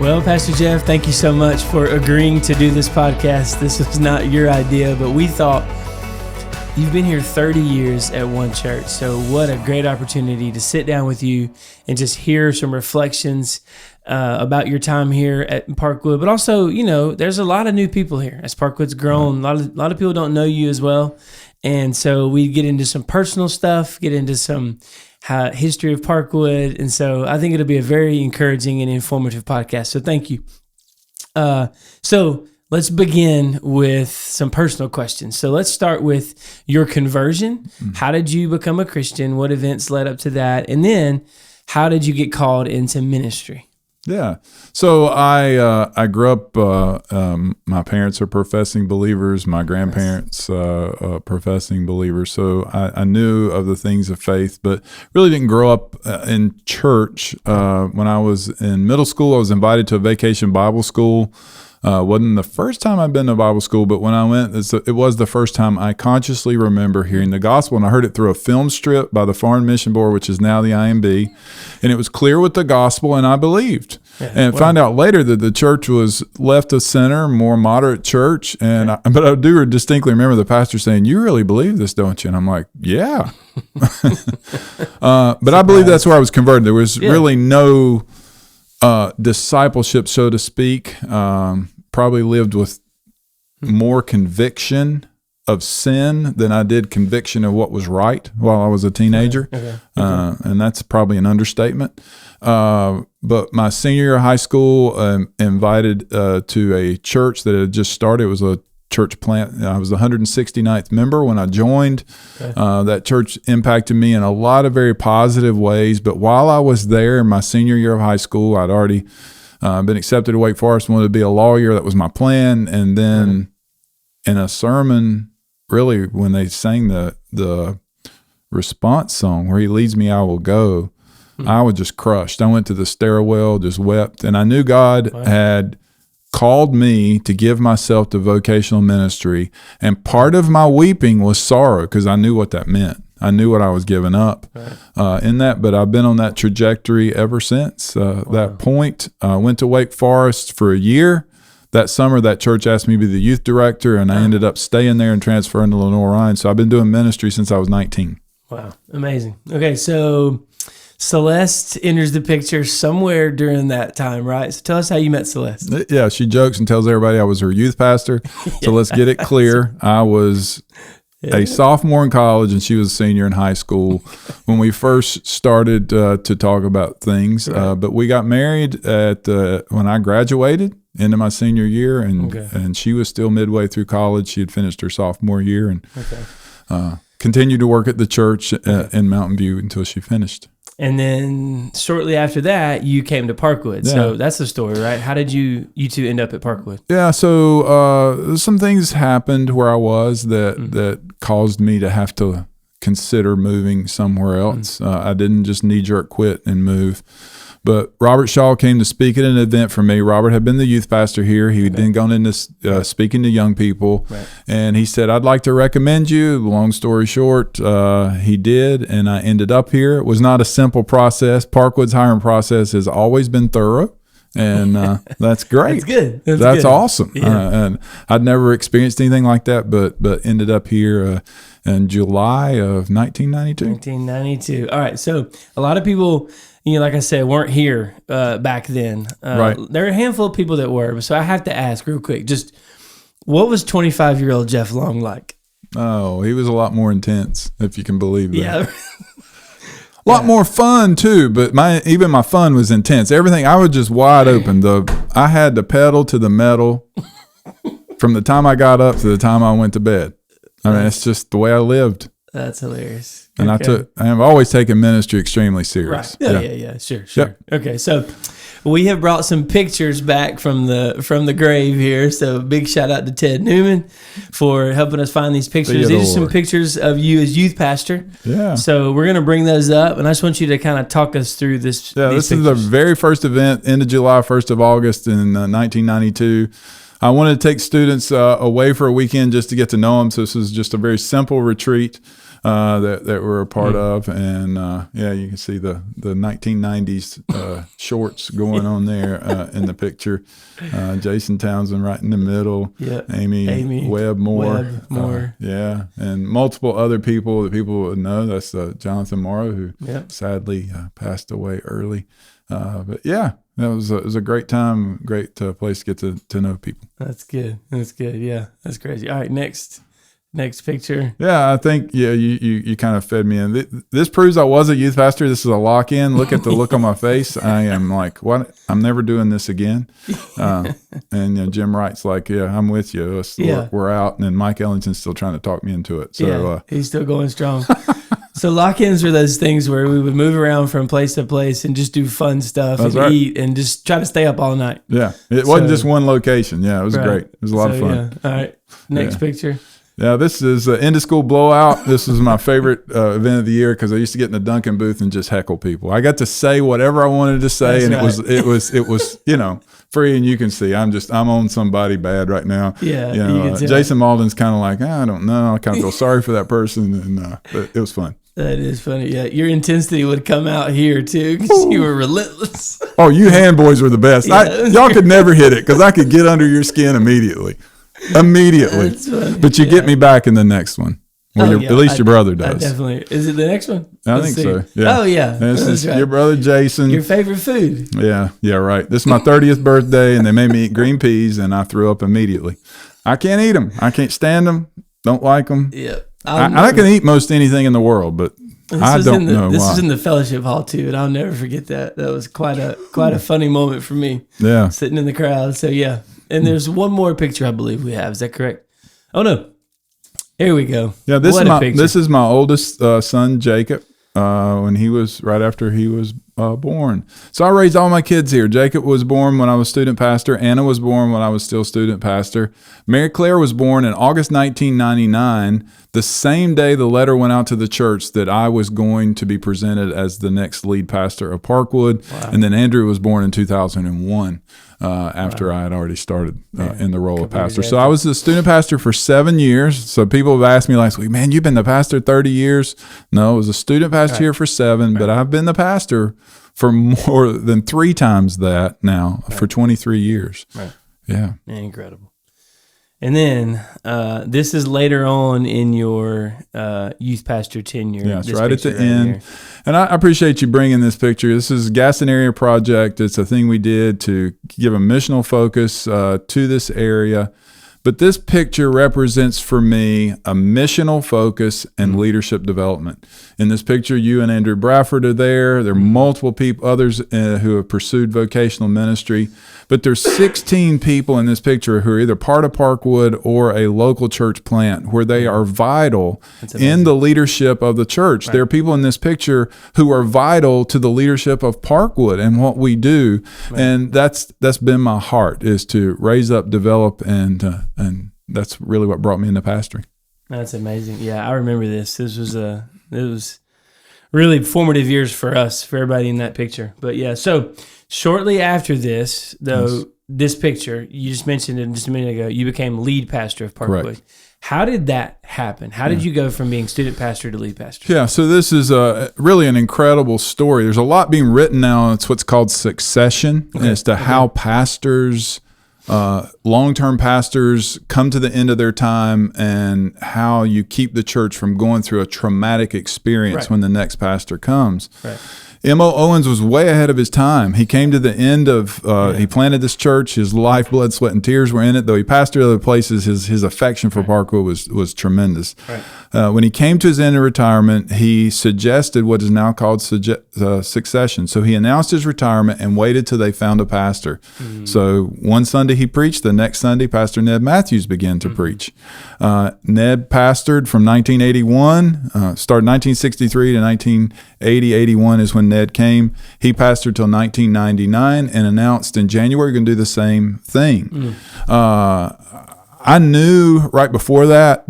Well, Pastor Jeff, thank you so much for agreeing to do this podcast. This was not your idea, but we thought you've been here 30 years at One Church. So what a great opportunity to sit down with you and just hear some reflections about your time here at Parkwood. But also, you know, there's a lot of new people here. As Parkwood's grown, a lot of people don't know you as well. And so we get into some personal stuff, get into some history of Parkwood. And so I think it'll be a very encouraging and informative podcast. So thank you. So let's begin with some personal questions. So let's start with your conversion. How did you become a Christian? What events led up to that? And then how did you get called into ministry? Yeah. So I grew up, my parents are professing believers, my grandparents professing believers. So I knew of the things of faith, but really didn't grow up in church. When I was in middle school, I was invited to a vacation Bible school. Wasn't the first time I'd been to Bible school, but when I went, it was the first time I consciously remember hearing the gospel, and I heard it through a film strip by the Foreign Mission Board, which is now the IMB, and it was clear with the gospel, and I believed. And found out later that the church was left of center, more moderate church, but I do distinctly remember the pastor saying, "You really believe this, don't you?" And I'm like, "Yeah." But I believe that's where I was converted. There was really no discipleship, so to speak. Probably lived with more conviction of sin than I did conviction of what was right while I was a teenager. And that's probably an understatement. But my senior year of high school, invited to a church that had just started. It was a church plant. I was the 169th member when I joined. That church impacted me in a lot of very positive ways. But while I was there in my senior year of high school, I'd already been accepted to Wake Forest, wanted to be a lawyer. That was my plan. And then in a sermon, really, when they sang the response song, "Where He Leads Me, I Will Go," I was just crushed. I went to the stairwell, just wept. And I knew God had called me to give myself to vocational ministry. And part of my weeping was sorrow, because I knew what that meant. I knew what I was giving up in that, but I've been on that trajectory ever since that point. I went to Wake Forest for a year. That summer, that church asked me to be the youth director, and I ended up staying there and transferring to Lenore-Ryan. So I've been doing ministry since I was 19. Wow, amazing. Okay, so Celeste enters the picture somewhere during that time, right? So tell us how you met Celeste. Yeah, she jokes and tells everybody I was her youth pastor. So let's get it clear. I was a sophomore in college, and she was a senior in high school when we first started to talk about things. But we got married when I graduated into my senior year, and she was still midway through college. She had finished her sophomore year and continued to work at the church in Mountain View until she finished. And then shortly after that, you came to Parkwood. Yeah. So that's the story, right? How did you two end up at Parkwood? Yeah, so some things happened where I was that caused me to have to consider moving somewhere else. I didn't just knee-jerk quit and move. But Robert Shaw came to speak at an event for me. Robert had been the youth pastor here. He had then gone into speaking to young people. And he said, "I'd like to recommend you." Long story short, he did, and I ended up here. It was not a simple process. Parkwood's hiring process has always been thorough. And that's great. That's good. That's good. Awesome. Yeah. And I'd never experienced anything like that, but ended up here in July of 1992. 1992. All right. So a lot of people, like I said, weren't here back then. Right. There are a handful of people that were. So I have to ask real quick, just what was 25-year-old Jeff Long like? Oh, he was a lot more intense, if you can believe that. Yeah. A lot more fun too, but even my fun was intense. Everything, I was just wide open. I had the pedal to the metal from the time I got up to the time I went to bed. I mean, it's just the way I lived. That's hilarious. And I've always taken ministry extremely serious. Right. Yeah. Sure. Yep. Okay. So we have brought some pictures back from the grave here. So big shout out to Ted Newman for helping us find these pictures. These are some pictures of you as youth pastor. Yeah. So we're going to bring those up, and I just want you to kind of talk us through this. Yeah, this is the very first event, end of July, 1st of August in 1992. I wanted to take students away for a weekend just to get to know them. So this was just a very simple retreat. that we're a part of, and you can see the 1990s shorts going on there in the picture. Jason Townsend right in the middle. Yeah. Amy Webb Moore. And multiple other people that people would know. That's Jonathan Morrow, who sadly passed away early. But yeah, it was a great time, great place to get to know people. That's good. Yeah, that's crazy. All right, next picture. Yeah, I think you kind of fed me in. This proves I was a youth pastor. This is a lock-in. Look at the look on my face. I am like, what? I'm never doing this again. And Jim Wright's like, yeah, I'm with you. We're out. And then Mike Ellington's still trying to talk me into it. So he's still going strong. So lock-ins are those things where we would move around from place to place and just do fun stuff eat and just try to stay up all night. Yeah, it wasn't just one location. Yeah, it was great. It was a lot of fun. Yeah. All right, next picture. Yeah, this is an end of school blowout. This is my favorite event of the year because I used to get in the Duncan booth and just heckle people. I got to say whatever I wanted to say, it was free. And you can see I'm on somebody bad right now. Yeah, Jason Malden's kind of like, I don't know. I kind of feel sorry for that person, and but it was fun. That is funny. Yeah, your intensity would come out here too because you were relentless. Oh, you hand boys were the best. Y'all could never hit it because I could get under your skin immediately. But you get me back in the next one. At least your brother does. Definitely. Is it the next one? I think so. Yeah. Oh yeah. This is your brother Jason. Your favorite food. Yeah, right. This is my 30th birthday, and they made me eat green peas, and I threw up immediately. I can't eat them. I can't stand them. Don't like them. Yeah. I can eat most anything in the world, but I don't know why. This was in the fellowship hall too, and I'll never forget that. That was quite a funny moment for me. Yeah. Sitting in the crowd. So yeah. And there's one more picture I believe we have. Is that correct? Oh no. Here we go. Yeah, this is my oldest son, Jacob, when he was right after he was born. So I raised all my kids here. Jacob was born when I was student pastor. Anna was born when I was still student pastor. Mary Claire was born in August 1999, the same day the letter went out to the church that I was going to be presented as the next lead pastor of Parkwood. Wow. And then Andrew was born in 2001. After I had already started in the role of pastor. So I was the student pastor for 7 years. So people have asked me last week, man, you've been the pastor 30 years. No, I was a student pastor here for 7, but I've been the pastor for more than 3 times that now for 23 years. Right. Yeah. Incredible. And then this is later on in your youth pastor tenure. Yeah, it's right at the end. Here. And I appreciate you bringing this picture. This is a Gaston Area Project. It's a thing we did to give a missional focus to this area. But this picture represents for me a missional focus and leadership development. In this picture, you and Andrew Bradford are there. There are multiple people, others who have pursued vocational ministry. But there's 16 people in this picture who are either part of Parkwood or a local church plant where they are vital in the leadership of the church. Right. There are people in this picture who are vital to the leadership of Parkwood and what we do. Right. And that's been my heart, is to raise up, develop, and that's really what brought me into pastoring. That's amazing. Yeah, I remember this. It was really formative years for us, for everybody in that picture. But yeah, so shortly after this, though, this picture, you just mentioned it just a minute ago, you became lead pastor of Parkwood. Correct. How did that happen? How did you go from being student pastor to lead pastor? Yeah, so this is really an incredible story. There's a lot being written now. It's what's called succession as to how pastors, long-term pastors, come to the end of their time and how you keep the church from going through a traumatic experience when the next pastor comes. Right. M.O. Owens was way ahead of his time. He came to the end of, he planted this church. His life, blood, sweat, and tears were in it. Though he pastored other places, his affection for Parkwood was tremendous. Right. When he came to his end of retirement, he suggested what is now called succession. So he announced his retirement and waited till they found a pastor. Mm-hmm. So one Sunday he preached. The next Sunday, Pastor Ned Matthews began to preach. Ned pastored from 1981, started 1963 to 1980, 81 is when Ned came. He pastored till 1999 and announced in January we're going to do the same thing. I knew right before that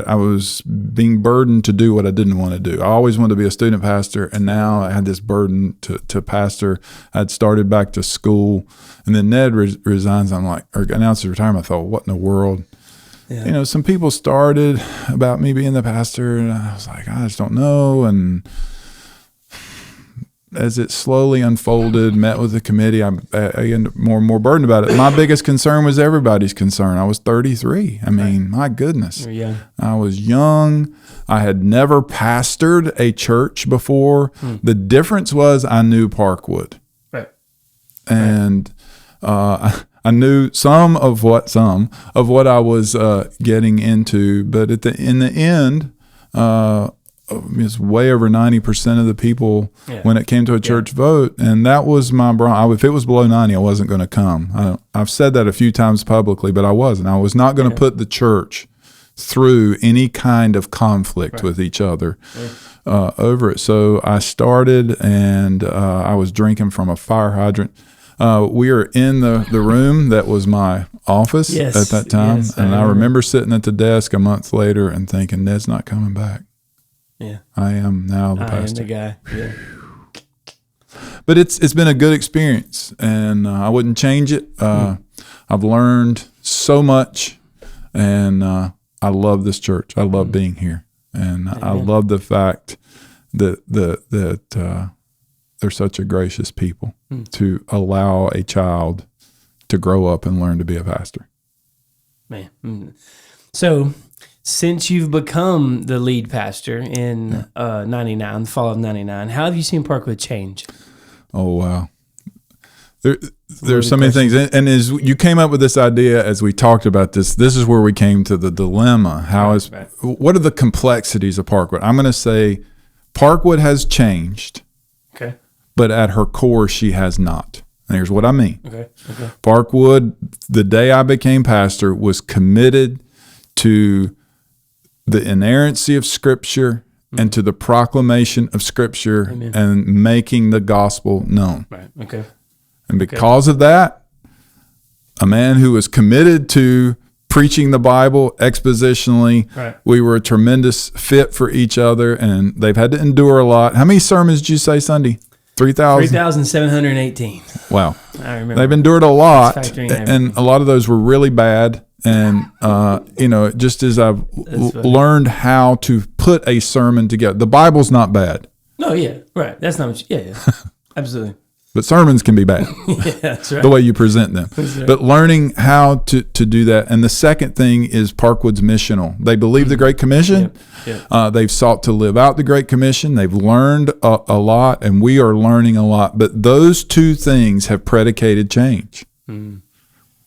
I was being burdened to do what I didn't want to do. I always wanted to be a student pastor, and now I had this burden to pastor. I'd started back to school, and then Ned resigns. I'm like, or announced his retirement. I thought, what in the world? some people started about me being the pastor, and I was like, I just don't know. And as it slowly unfolded, met with the committee, I ended more and more burdened about it. My biggest concern was everybody's concern. I was 33. I mean, my goodness. I was young. I had never pastored a church before. The difference was I knew Parkwood. And I knew some of what I was getting into, but in the end, it's way over 90% of the people when it came to a church vote, and that was my if it was below 90, I wasn't going to come. I've said that a few times publicly, but I wasn't. I was not going to put the church through any kind of conflict with each other over it. So I started, and I was drinking from a fire hydrant. We were in the room that was my office at that time, and I remember sitting at the desk a month later and thinking, Ned's not coming back. I am now the pastor. I am the guy. But it's been a good experience, and I wouldn't change it. I've learned so much, and I love this church. I love being here, and I love the fact that they're such a gracious people to allow a child to grow up and learn to be a pastor. Man. So since you've become the lead pastor in 99, the fall of 99, how have you seen Parkwood change? Oh, wow. There's so many things. And as you came up with this idea, as we talked about this is where we came to the dilemma. What are the complexities of Parkwood? I'm going to say Parkwood has changed. Okay. But at her core, she has not. And here's what I mean. Okay. Parkwood, the day I became pastor, was committed to the inerrancy of Scripture and to the proclamation of Scripture and making the gospel known. Right. Okay. And because of that, a man who was committed to preaching the Bible expositionally, we were a tremendous fit for each other, and they've had to endure a lot. How many sermons did you say Sunday? 3,718. Wow. I remember. They've endured a lot, and a lot of those were really bad. And, just as I've learned how to put a sermon together, the Bible's not bad. No, right. That's not what absolutely. But sermons can be bad. That's right. The way you present them. Right. But learning how to do that. And the second thing is Parkwood's missional. They believe the Great Commission. They've sought to live out the Great Commission. They've learned a lot, and we are learning a lot. But those two things have predicated change.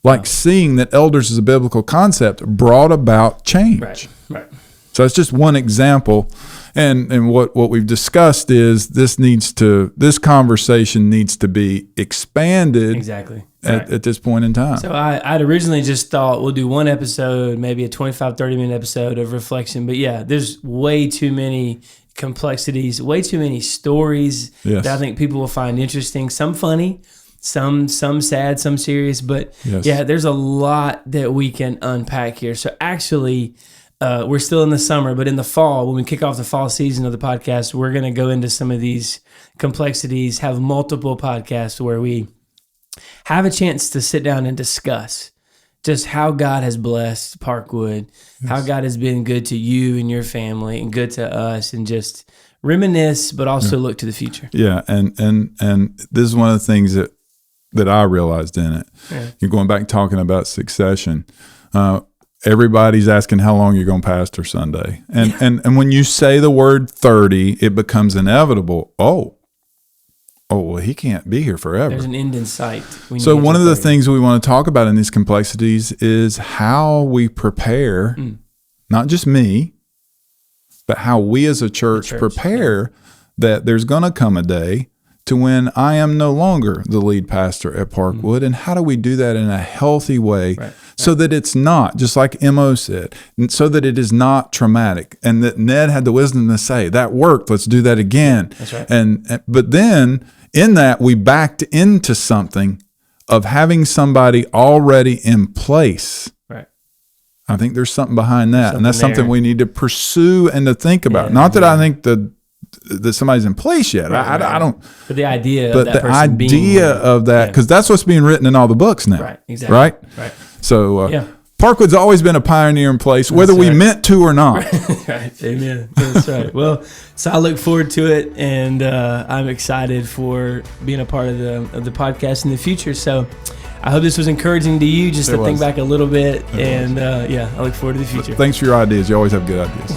Like seeing that elders as a biblical concept brought about change. Right. So it's just one example. And what we've discussed is this conversation needs to be expanded at this point in time. So I'd originally just thought we'll do one episode, maybe a 25, 30-minute episode of reflection. But there's way too many complexities, way too many stories that I think people will find interesting. Some funny, some sad, some serious. But there's a lot that we can unpack here. So actually, we're still in the summer, but in the fall, when we kick off the fall season of the podcast, we're going to go into some of these complexities, have multiple podcasts where we have a chance to sit down and discuss just how God has blessed Parkwood, how God has been good to you and your family and good to us, and just reminisce, but also look to the future. Yeah, and this is one of the things that I realized in it. You're going back and talking about succession. Everybody's asking how long you're going to pastor Sunday. And when you say the word 30, it becomes inevitable. Oh, well, he can't be here forever. There's an end in sight. So one of the things we want to talk about in these complexities is how we prepare, not just me, but how we as a church prepare that there's going to come a day to when I am no longer the lead pastor at Parkwood. And how do we do that in a healthy way so that it's not, just like Mo said, so that it is not traumatic, and that Ned had the wisdom to say, that worked, let's do that again. That's right. But then in that, we backed into something of having somebody already in place. Right. I think there's something behind that, and that's something we need to pursue and to think about. Not that I think that somebody's in place yet. I don't. But the idea. But of that the idea of that, because that's what's being written in all the books now. Right. Exactly. Right. So Parkwood's always been a pioneering place, whether we meant to or not. Right. Amen. That's right. Well, so I look forward to it, and I'm excited for being a part of the podcast in the future. So I hope this was encouraging to you just to think back a little bit. And I look forward to the future. Thanks for your ideas. You always have good ideas.